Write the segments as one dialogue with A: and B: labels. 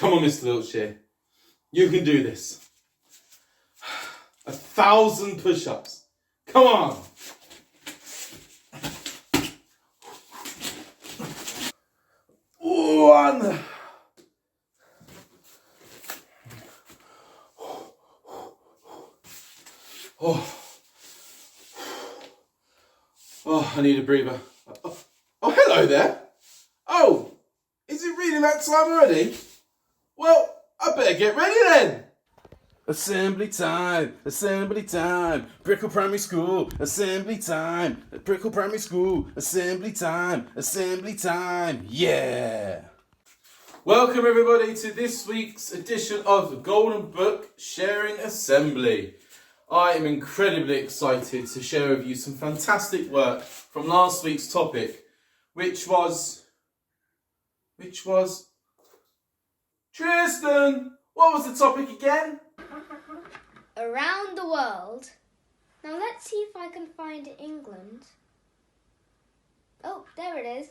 A: Come on, Mr. Wiltshire. You can do this. 1,000 push-ups. Come on. One. Oh, I need a breather. Oh, hello there. Oh, is it really that time already? Well, I better get ready then. Assembly time, Brickell Primary School, assembly time, Brickell Primary School, assembly time, yeah! Welcome everybody to this week's edition of the Golden Book Sharing Assembly. I am incredibly excited to share with you some fantastic work from last week's topic, which was Tristan, what was the topic again?
B: Around the world. Now let's see if I can find England. Oh, there it is.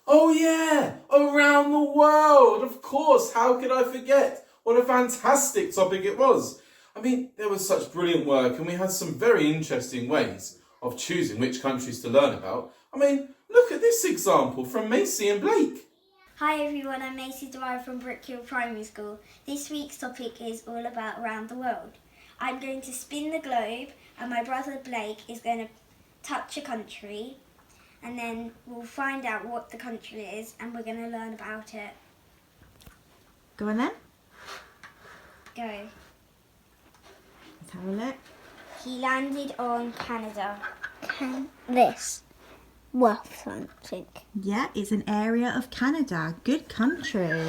A: Oh yeah, around the world, of course, how could I forget? What a fantastic topic it was. I mean, there was such brilliant work and we had some very interesting ways of choosing which countries to learn about. I mean, look at this example from Macy and Blake.
C: Hi everyone, I'm Macy Dwyer from Brickell Primary School. This week's topic is all about around the world. I'm going to spin the globe and my brother Blake is going to touch a country and then we'll find out what the country is and we're going to learn about it.
D: Go on then.
C: Go.
D: Let's have a look.
C: He landed on Canada.
B: This. Well, something.
D: Yeah, it's an area of Canada. Good country.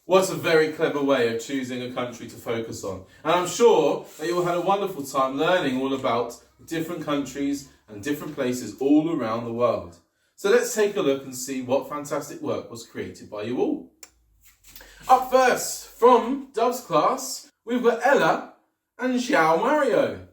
A: What a very clever way of choosing a country to focus on. And I'm sure that you all had a wonderful time learning all about different countries and different places all around the world. So let's take a look and see what fantastic work was created by you all. Up first, from Dove's class, we've got Ella and João Mario.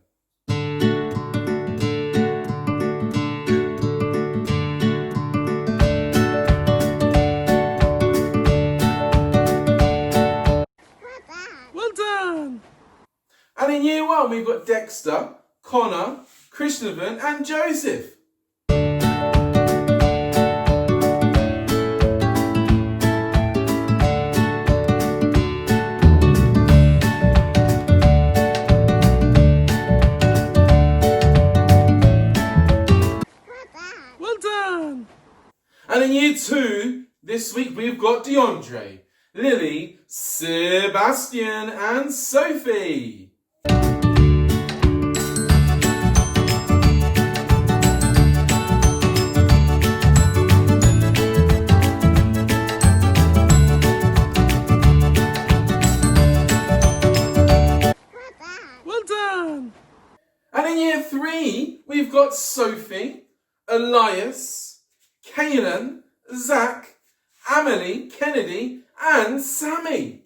A: Well done! And in year one, we've got Dexter, Connor, Krishnavan and Joseph. And in year two, this week we've got DeAndre, Lily, Sebastian and Sophie. Well done! And in year three, we've got Sophie, Elias, Kaylin, Zach, Amelie, Kennedy and Sammy.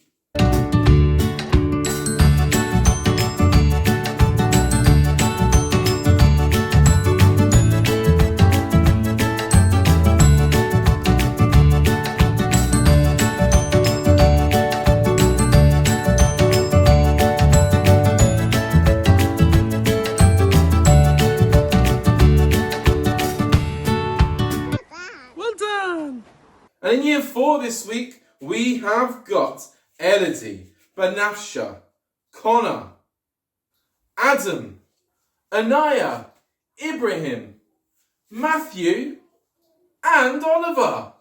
A: And in year four this week, we have got Elodie, Banafsha, Connor, Adam, Anaya, Ibrahim, Matthew and Oliver.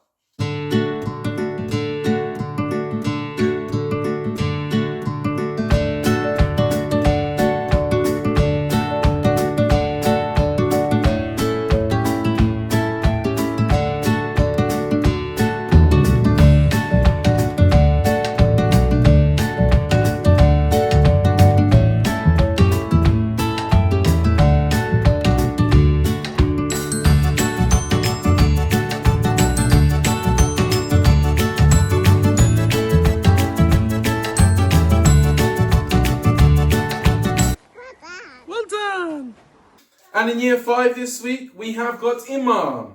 A: And in year five this week, we have got Imam,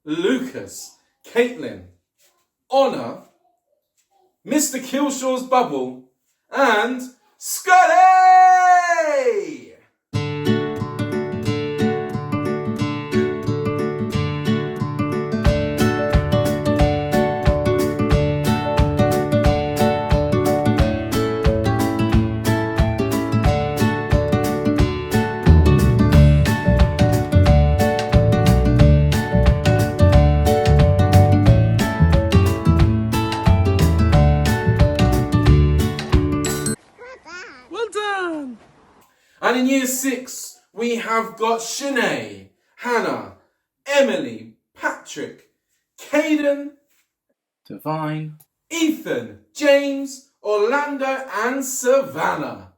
A: Lucas, Caitlin, Honor, Mr. Killshaw's Bubble, and Scotty! Well done! And in year 6, we have got Shanae, Hannah, Emily, Patrick, Caden,
E: Divine.
A: Ethan, James, Orlando, and Savannah.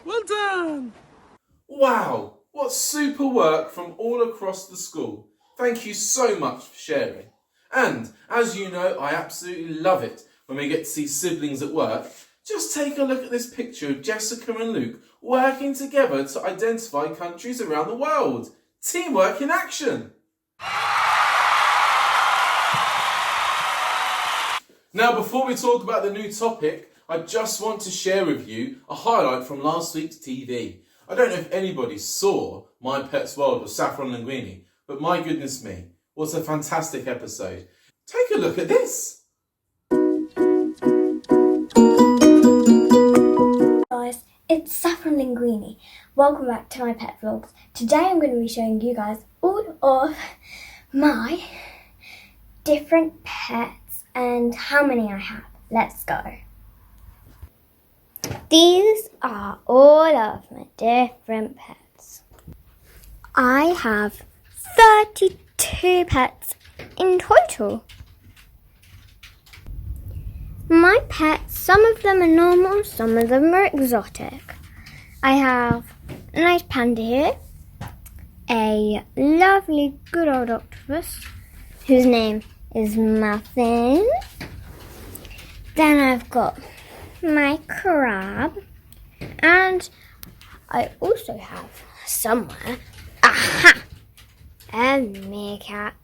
A: Well done! Wow, what super work from all across the school. Thank you so much for sharing. And as you know, I absolutely love it when we get to see siblings at work. Just take a look at this picture of Jessica and Luke working together to identify countries around the world. Teamwork in action! Now, before we talk about the new topic, I just want to share with you a highlight from last week's TV. I don't know if anybody saw My Pet's World with Saffron Linguini, but my goodness me, what a fantastic episode. Take a look at this.
C: Guys, it's Saffron Linguini. Welcome back to my pet vlogs. Today I'm going to be showing you guys all of my different pets and how many I have. Let's go. These are all of my different pets. I have 32 pets in total. My pets, some of them are normal, some of them are exotic. I have a nice panda here, a lovely good old octopus whose name is Muffin. Then I've got my crab, and I also have somewhere, aha, a meerkat.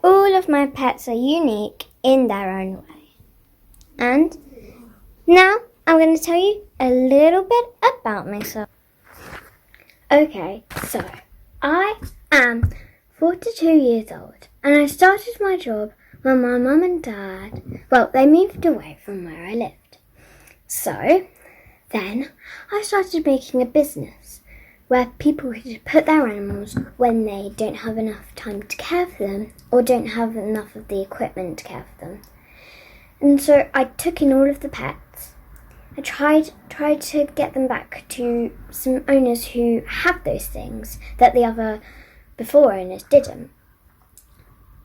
C: All of my pets are unique in their own way. And now I'm going to tell you a little bit about myself. Okay, so I am 42 years old, and I started my job when my mum and dad, well, they moved away from where I lived. So then I started making a business where people could put their animals when they don't have enough time to care for them or don't have enough of the equipment to care for them. And so I took in all of the pets. I tried to get them back to some owners who have those things that the other before owners didn't.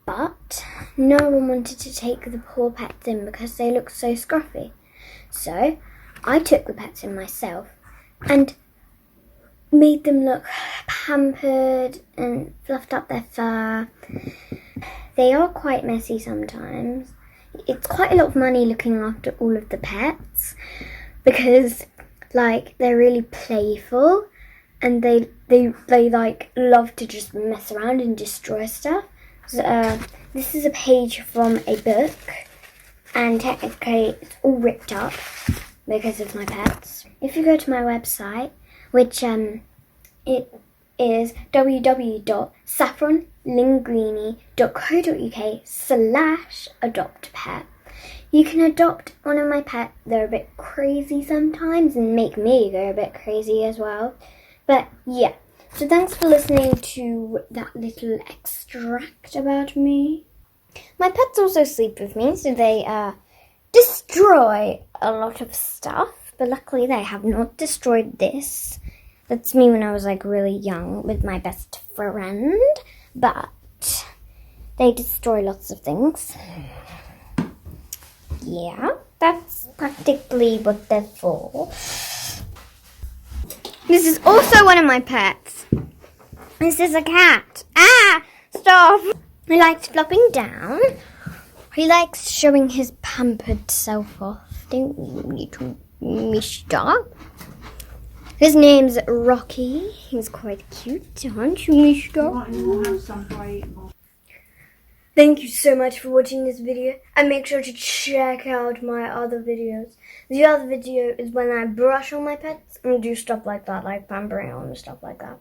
C: But no one wanted to take the poor pets in because they looked so scruffy. So I took the pets in myself and made them look pampered and fluffed up their fur. They are quite messy sometimes. It's quite a lot of money looking after all of the pets because they're really playful and they like love to just mess around and destroy stuff. So, this is a page from a book, and technically it's all ripped up because of my pets. If you go to my website, which it is www.saffronlinguini.co.uk/adoptpet. You can adopt one of my pets. They're a bit crazy sometimes and make me go a bit crazy as well. But yeah. So thanks for listening to that little extract about me. My pets also sleep with me, so they destroy a lot of stuff. But luckily they have not destroyed this. That's me when I was really young with my best friend. But they destroy lots of things.
B: Yeah, that's practically what they're for. This is also one of my pets. This is a cat. Ah! Stop! He likes flopping down. He likes showing his pampered self off. Don't you, little mister? His name's Rocky. He's quite cute, aren't you, mister? Thank you so much for watching this video, and make sure to check out my other videos. The other video is when I brush on my pets and do stuff like that, like pampering on and stuff like that.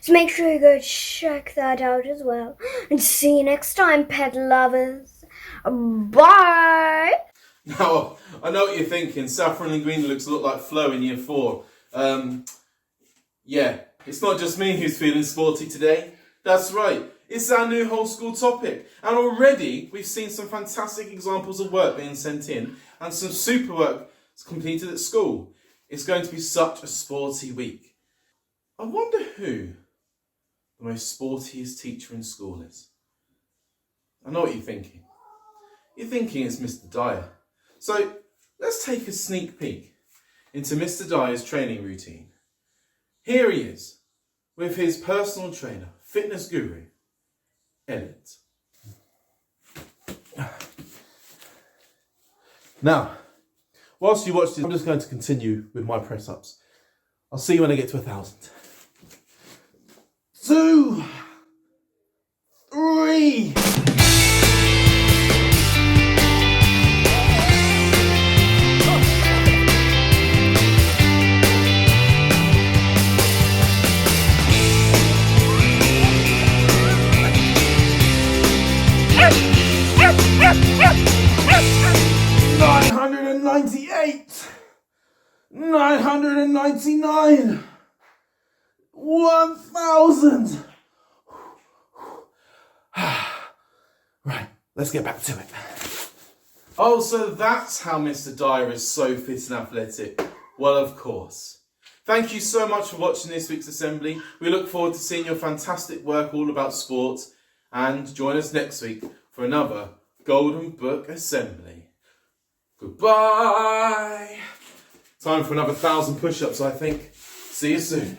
B: So make sure you go check that out as well. And see you next time, pet lovers. Bye!
A: Now, I know what you're thinking. Saffron and green looks a lot like Flo in year 4. Yeah, it's not just me who's feeling sporty today. That's right. It's our new whole school topic. And already we've seen some fantastic examples of work being sent in and some super work completed at school. It's going to be such a sporty week. I wonder who the most sportiest teacher in school is. I know what you're thinking. You're thinking it's Mr. Dyer. So let's take a sneak peek into Mr. Dyer's training routine. Here he is with his personal trainer, fitness guru, Elliot. Now, whilst you watch this, I'm just going to continue with my press-ups. I'll see you when I get to 1,000. 2, 3. 998, 999, 1,000. Right, let's get back to it. Oh, so that's how Mr. Dyer is so fit and athletic. Well, of course. Thank you so much for watching this week's assembly. We look forward to seeing your fantastic work all about sports, and join us next week for another Golden Book assembly. Goodbye. Time for another 1,000 push-ups, I think. See you soon.